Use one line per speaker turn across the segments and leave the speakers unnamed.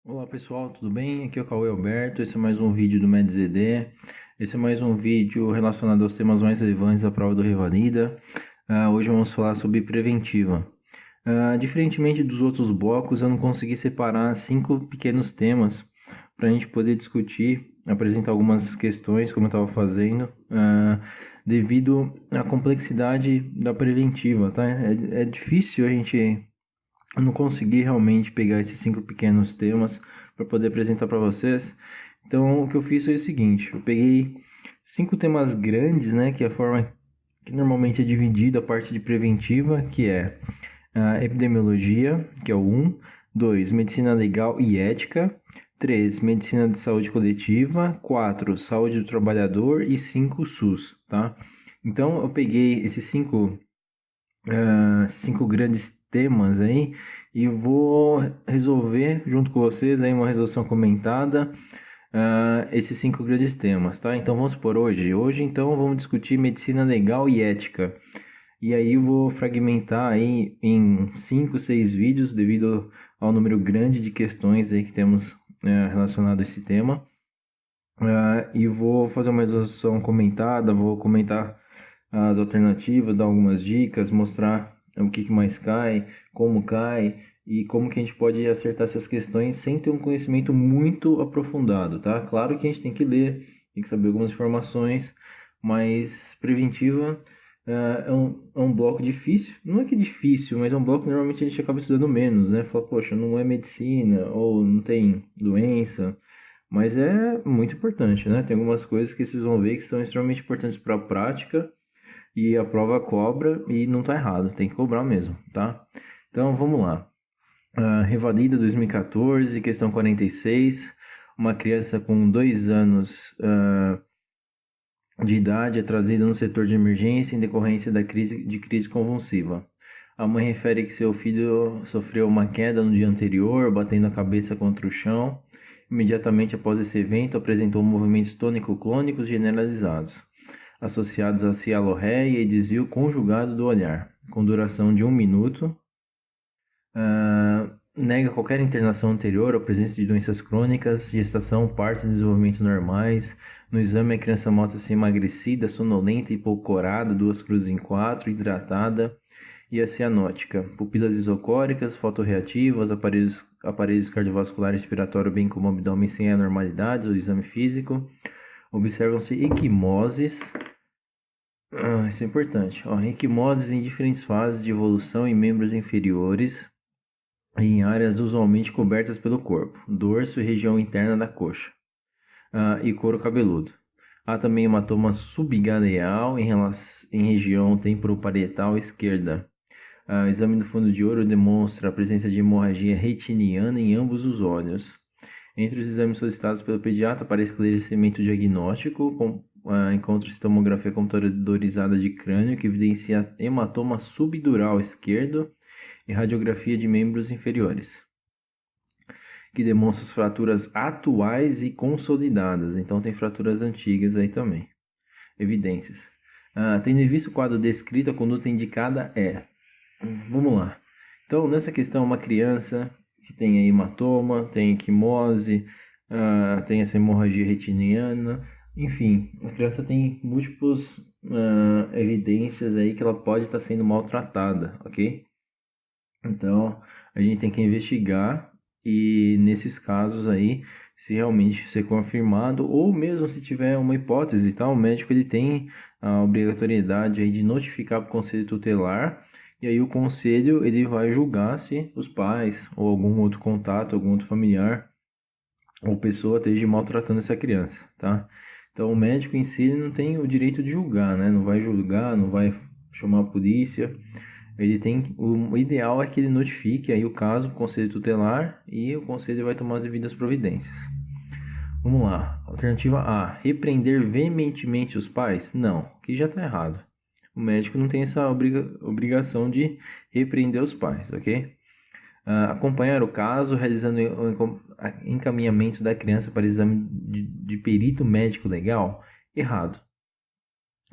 Olá pessoal, tudo bem? Aqui é o Cauê Alberto, esse é mais um vídeo do MedZD. Esse é mais um vídeo relacionado aos temas mais relevantes da prova do Revalida. Hoje vamos falar sobre preventiva. Diferentemente dos outros blocos, eu não consegui separar 5 pequenos temas para a gente poder discutir, apresentar algumas questões, como eu estava fazendo, devido à complexidade da preventiva, tá? É difícil a gente não consegui realmente pegar esses 5 pequenos temas para poder apresentar para vocês. Então, o que eu fiz foi o seguinte: eu peguei 5 temas grandes, né, que é a forma que normalmente é dividida a parte de preventiva, que é a epidemiologia, que é o 1, 2, medicina legal e ética, 3, medicina de saúde coletiva, 4, saúde do trabalhador e 5, SUS, tá? Então, eu peguei esses 5 grandes temas aí e vou resolver junto com vocês aí uma resolução comentada, esses 5 grandes temas, tá? Então vamos por hoje então vamos discutir medicina legal e ética, e aí eu vou fragmentar aí em 5, 6 vídeos devido ao número grande de questões aí que temos relacionado a esse tema. E vou fazer uma resolução comentada, vou comentar as alternativas, dar algumas dicas, mostrar o que mais cai, e como que a gente pode acertar essas questões sem ter um conhecimento muito aprofundado, tá? Claro que a gente tem que ler, tem que saber algumas informações, mas preventiva é um bloco difícil. Não é que é difícil, mas é um bloco que normalmente a gente acaba estudando menos, né? Fala, poxa, não é medicina, ou não tem doença, mas é muito importante, né? Tem algumas coisas que vocês vão ver que são extremamente importantes para a prática, e a prova cobra e não tá errado, tem que cobrar mesmo, tá? Então vamos lá. Revalida 2014, questão 46. Uma criança com 2 anos de idade é trazida no setor de emergência em decorrência da crise convulsiva. A mãe refere que seu filho sofreu uma queda no dia anterior, batendo a cabeça contra o chão. Imediatamente após esse evento, apresentou movimentos tônico-clônicos generalizados, associados a cialorreia e desvio conjugado do olhar, com duração de 1 minuto. Nega qualquer internação anterior ou presença de doenças crônicas, gestação, parto e desenvolvimento normais. No exame, a criança mostra-se emagrecida, sonolenta e hipocorada, 2 cruzes em 4, hidratada e cianótica. Pupilas isocóricas, fotorreativas, aparelhos cardiovascular e respiratório, bem como abdômen sem anormalidades ou exame físico. Observam-se equimoses. Isso é importante. Equimoses em diferentes fases de evolução em membros inferiores e em áreas usualmente cobertas pelo corpo, dorso e região interna da coxa, e couro cabeludo. Há também hematoma subgaleal em região temporoparietal esquerda. Exame do fundo de olho demonstra a presença de hemorragia retiniana em ambos os olhos. Entre os exames solicitados pelo pediatra para esclarecimento diagnóstico, encontra-se tomografia computadorizada de crânio, que evidencia hematoma subdural esquerdo, e radiografia de membros inferiores, que demonstra as fraturas atuais e consolidadas. Então tem fraturas antigas aí também. Evidências. Tendo em vista o quadro descrito, a conduta indicada é... Vamos lá. Então, nessa questão, uma criança que tem hematoma, tem equimose, tem essa hemorragia retiniana, enfim, a criança tem múltiplas evidências aí que ela pode estar sendo maltratada, ok? Então, a gente tem que investigar, e nesses casos aí, se realmente ser confirmado, ou mesmo se tiver uma hipótese, tá? O médico ele tem a obrigatoriedade aí de notificar para o conselho tutelar, e aí o conselho ele vai julgar se os pais ou algum outro contato, algum outro familiar ou pessoa esteja maltratando essa criança, tá? Então o médico em si ele não tem o direito de julgar, né? Não vai julgar, não vai chamar a polícia. O ideal é que ele notifique aí o caso para o conselho tutelar, e o conselho vai tomar as devidas providências. Vamos lá. Alternativa A. Repreender veementemente os pais? Não, que já está errado. O médico não tem essa obrigação de repreender os pais, ok? Acompanhar o caso, realizando o encaminhamento da criança para exame de perito médico legal? Errado.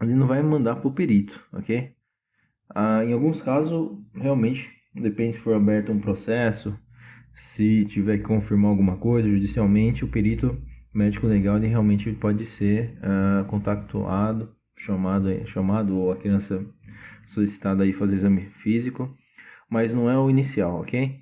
Ele não vai mandar para o perito, ok? Em alguns casos, realmente depende se for aberto um processo, se tiver que confirmar alguma coisa judicialmente, o perito médico legal ele realmente pode ser contactuado, chamado ou a criança solicitada aí fazer exame físico, mas não é o inicial, ok?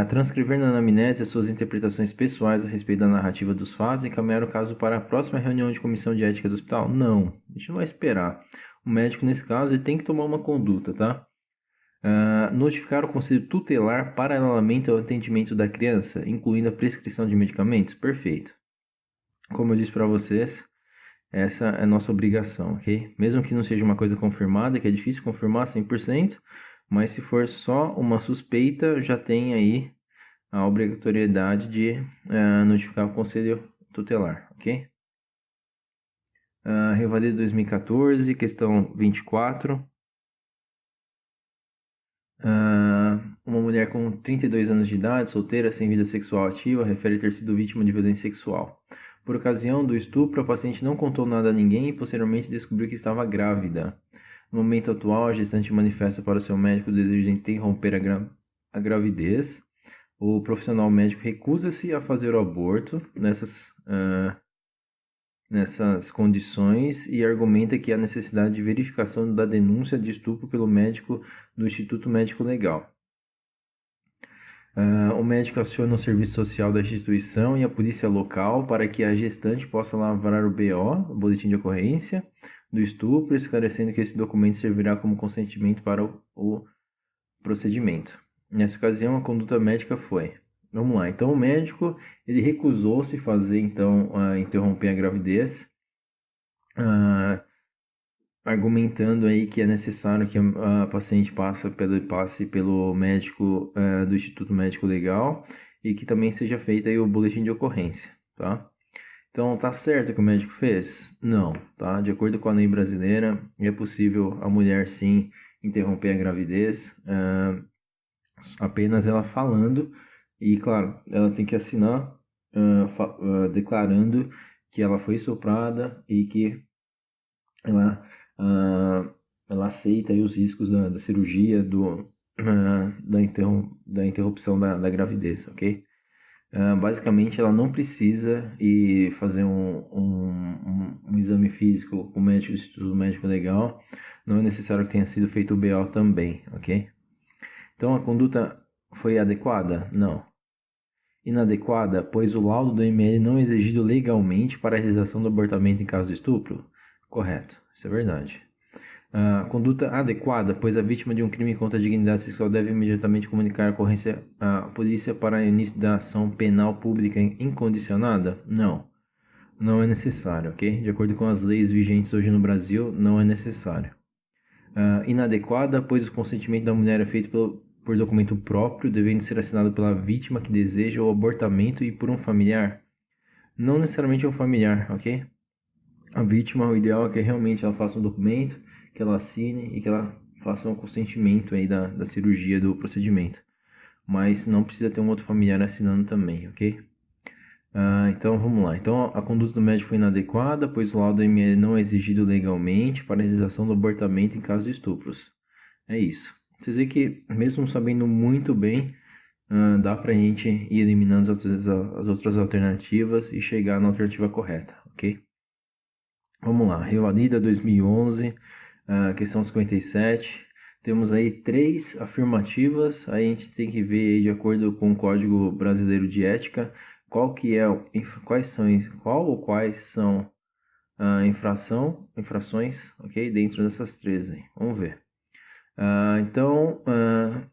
Transcrever na anamnese as suas interpretações pessoais a respeito da narrativa dos fatos e encaminhar o caso para a próxima reunião de comissão de ética do hospital? Não, a gente não vai esperar. O médico, nesse caso, ele tem que tomar uma conduta, tá? Notificar o conselho tutelar paralelamente ao atendimento da criança, incluindo a prescrição de medicamentos? Perfeito. Como eu disse para vocês, essa é a nossa obrigação, ok? Mesmo que não seja uma coisa confirmada, que é difícil confirmar 100%, mas se for só uma suspeita, já tem aí a obrigatoriedade de notificar o conselho tutelar, ok? Revalida 2014, questão 24. Uma mulher com 32 anos de idade, solteira, sem vida sexual ativa, refere ter sido vítima de violência sexual. Por ocasião do estupro, a paciente não contou nada a ninguém e posteriormente descobriu que estava grávida. No momento atual, a gestante manifesta para seu médico o desejo de interromper a gravidez. O profissional médico recusa-se a fazer o aborto nessas condições e argumenta que há necessidade de verificação da denúncia de estupro pelo médico do Instituto Médico Legal. O médico aciona o serviço social da instituição e a polícia local para que a gestante possa lavrar o BO, o boletim de ocorrência, do estupro, esclarecendo que esse documento servirá como consentimento para o procedimento. Nessa ocasião, a conduta médica foi... Vamos lá, então o médico ele recusou-se fazer, então, interromper a gravidez, argumentando aí que é necessário que a paciente passe pelo médico do Instituto Médico Legal e que também seja feito aí o boletim de ocorrência, tá? Então, tá certo o que o médico fez? Não, tá? De acordo com a lei brasileira, é possível a mulher, sim, interromper a gravidez, apenas ela falando, e, claro, ela tem que assinar declarando que ela foi estuprada e que ela aceita aí os riscos da cirurgia, da interrupção da gravidez, ok? Basicamente, ela não precisa ir fazer um exame físico com o médico do Instituto Médico Legal. Não é necessário que tenha sido feito o BO também, ok? Então, a conduta foi adequada? Não. Inadequada, pois o laudo do ML não é exigido legalmente para a realização do abortamento em caso de estupro? Correto, isso é verdade. Conduta adequada, pois a vítima de um crime contra a dignidade sexual deve imediatamente comunicar a ocorrência à polícia para início da ação penal pública incondicionada? Não, não é necessário, ok? De acordo com as leis vigentes hoje no Brasil, não é necessário. Inadequada, pois o consentimento da mulher é feito por documento próprio, devendo ser assinado pela vítima que deseja o abortamento e por um familiar? Não necessariamente é um familiar, ok? A vítima, o ideal é que realmente ela faça um documento, que ela assine e que ela faça um consentimento aí da cirurgia, do procedimento. Mas não precisa ter um outro familiar assinando também, ok? Então vamos lá. Então a conduta do médico foi inadequada, pois o laudo ML não é exigido legalmente para a realização do abortamento em caso de estupros. É isso. Vocês veem que, mesmo sabendo muito bem, dá pra gente ir eliminando as outras alternativas e chegar na alternativa correta, ok? Vamos lá, revalida 2011, questão 57. Temos aí 3 afirmativas, aí a gente tem que ver aí, de acordo com o Código Brasileiro de Ética, quais são infrações, ok? Dentro dessas 3 aí, vamos ver. Então,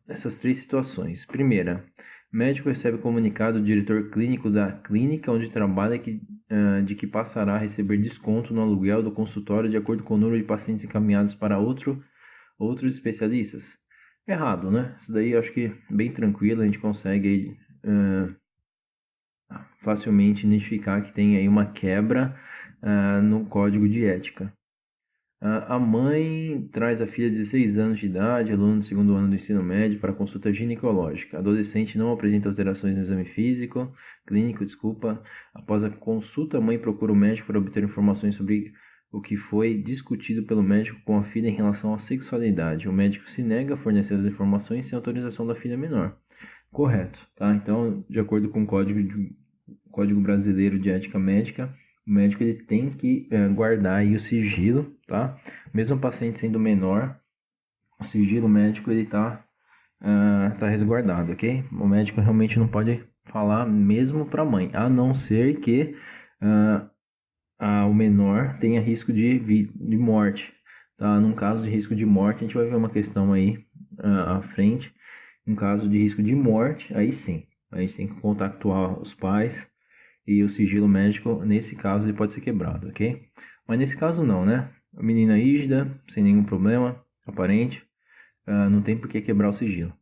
essas 3 situações. Primeira, médico recebe comunicado do diretor clínico da clínica onde trabalha de que passará a receber desconto no aluguel do consultório de acordo com o número de pacientes encaminhados para outros especialistas. Errado, né? Isso daí eu acho que bem tranquilo, a gente consegue facilmente identificar que tem aí uma quebra no código de ética. A mãe traz a filha de 16 anos de idade, aluno do 2º ano do ensino médio, para consulta ginecológica. A adolescente não apresenta alterações no exame clínico. Após a consulta, a mãe procura o médico para obter informações sobre o que foi discutido pelo médico com a filha em relação à sexualidade. O médico se nega a fornecer as informações sem autorização da filha menor. Correto, tá? Então, de acordo com o Código Brasileiro de Ética Médica, o médico ele tem que guardar aí o sigilo, tá? Mesmo o paciente sendo menor, o sigilo médico ele tá resguardado, ok? O médico realmente não pode falar mesmo para a mãe, a não ser que o menor tenha risco de morte, tá? Num caso de risco de morte, a gente vai ver uma questão aí à frente. Em caso de risco de morte, aí sim, a gente tem que contactar os pais e o sigilo médico, nesse caso, ele pode ser quebrado, ok? Mas nesse caso não, né? A menina rígida, sem nenhum problema aparente, não tem por que quebrar o sigilo.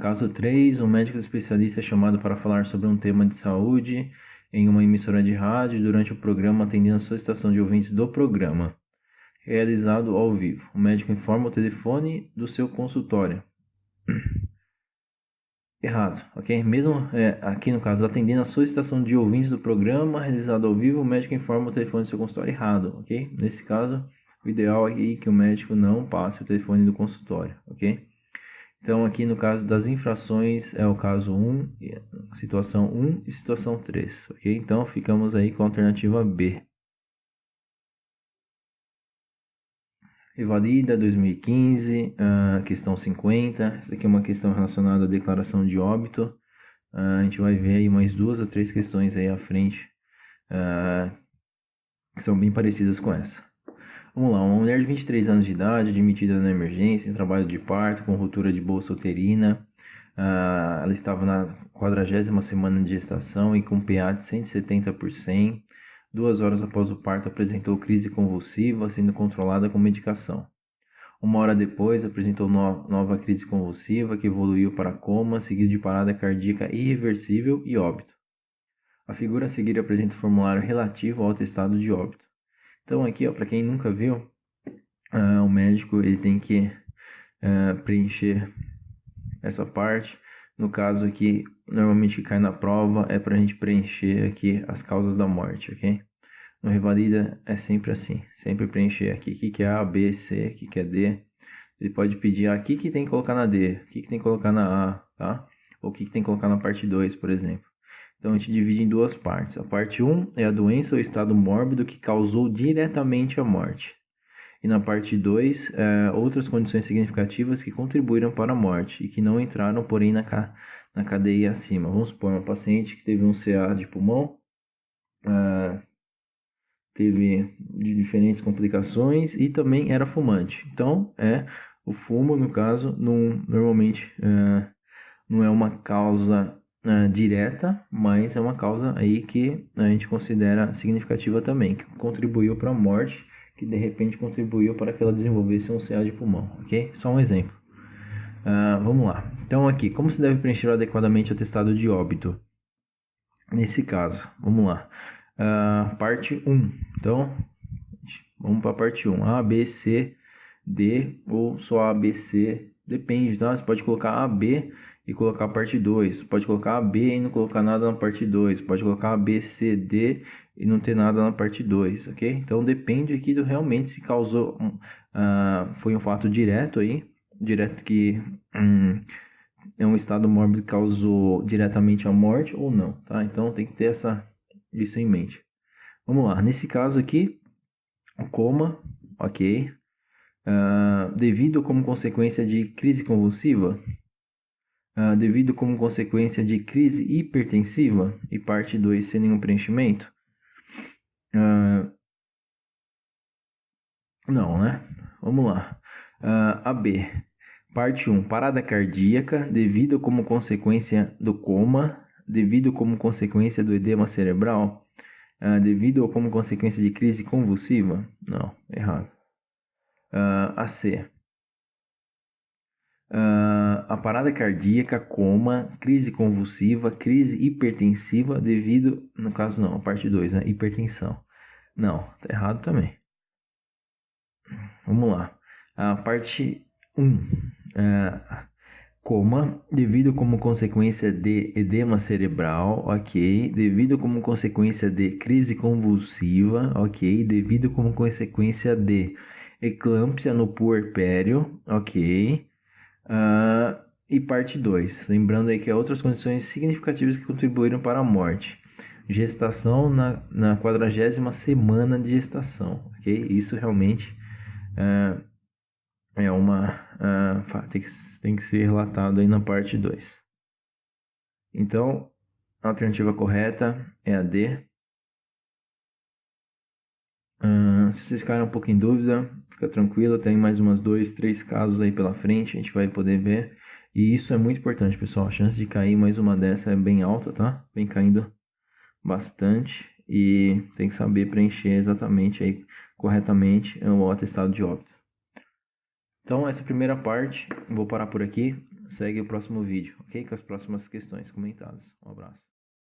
Caso 3, um médico especialista é chamado para falar sobre um tema de saúde em uma emissora de rádio durante o programa, atendendo a solicitação de ouvintes do programa, realizado ao vivo. O médico informa o telefone do seu consultório. Errado, ok? Mesmo aqui no caso, atendendo a solicitação de ouvintes do programa realizado ao vivo, o médico informa o telefone do seu consultório. Errado, ok? Nesse caso, o ideal é que o médico não passe o telefone do consultório, ok? Então, aqui no caso das infrações, é o caso 1, situação 1 e situação 3, ok? Então, ficamos aí com a alternativa B. Revalida 2015, questão 50. Essa aqui é uma questão relacionada à declaração de óbito. A gente vai ver aí mais 2 ou 3 questões aí à frente que são bem parecidas com essa. Vamos lá, uma mulher de 23 anos de idade, admitida na emergência, em trabalho de parto, com ruptura de bolsa uterina. Ela estava na 40ª semana de gestação e com PA de 170 por 100. 2 horas após o parto apresentou crise convulsiva, sendo controlada com medicação. 1 hora depois apresentou nova crise convulsiva, que evoluiu para coma, seguido de parada cardíaca irreversível e óbito. A figura a seguir apresenta o formulário relativo ao atestado de óbito. Então aqui, para quem nunca viu, o médico ele tem que preencher essa parte. No caso aqui, normalmente que cai na prova é para a gente preencher aqui as causas da morte, ok? No Revalida é sempre assim, sempre preencher aqui o que é A, B, C, o que é D. Ele pode pedir aqui que tem que colocar na D, o que tem que colocar na A, tá? Ou o que tem que colocar na parte 2, por exemplo. Então a gente divide em 2 partes. A parte 1 é a doença ou estado mórbido que causou diretamente a morte. E na parte 2, outras condições significativas que contribuíram para a morte e que não entraram, porém, na cadeia acima. Vamos supor, uma paciente que teve um CA de pulmão, teve diferentes complicações e também era fumante. Então, o fumo, no caso, normalmente não é uma causa direta, mas é uma causa aí que a gente considera significativa também, que contribuiu para a morte, que de repente contribuiu para que ela desenvolvesse um CA de pulmão, ok? Só um exemplo. Vamos lá. Então aqui, como se deve preencher adequadamente o atestado de óbito? Nesse caso, vamos lá. Parte 1. Então, vamos para a parte 1. A, B, C, D ou só A, B, C. Depende, tá? Você pode colocar A, B e colocar a parte 2. Pode colocar A, B e não colocar nada na parte 2. Pode colocar A, B, C, D e não ter nada na parte 2, ok? Então depende aqui do realmente se causou, foi um fato direto aí, direto que é um estado mórbido que causou diretamente a morte ou não, tá? Então tem que ter isso em mente. Vamos lá, nesse caso aqui, o coma, ok. Devido como consequência de crise convulsiva, devido como consequência de crise hipertensiva e parte 2 sem nenhum preenchimento, não, né? Vamos lá. A B. Parte 1. Parada cardíaca devido como consequência do coma, devido como consequência do edema cerebral, devido ou como consequência de crise convulsiva? Não, errado. A C. A parada cardíaca, coma, crise convulsiva, crise hipertensiva devido... No caso não, a parte 2, né? Hipertensão. Não, tá errado também. Vamos lá. A parte 1. coma, devido como consequência de edema cerebral, ok, devido como consequência de crise convulsiva, ok, devido como consequência de eclâmpsia no puerpério, ok, e parte 2, lembrando aí que há outras condições significativas que contribuíram para a morte. Gestação na 40ª semana de gestação, ok, isso realmente é uma tem que ser relatado aí na parte 2. Então, a alternativa correta é a D. Se vocês ficarem um pouco em dúvida, fica tranquilo, tem mais umas 2, 3 casos aí pela frente, a gente vai poder ver. E isso é muito importante, pessoal. A chance de cair mais uma dessa é bem alta, tá? Vem caindo bastante e tem que saber preencher exatamente aí corretamente o atestado de óbito. Então, essa primeira parte, vou parar por aqui. Segue o próximo vídeo, ok? Com as próximas questões comentadas. Um abraço.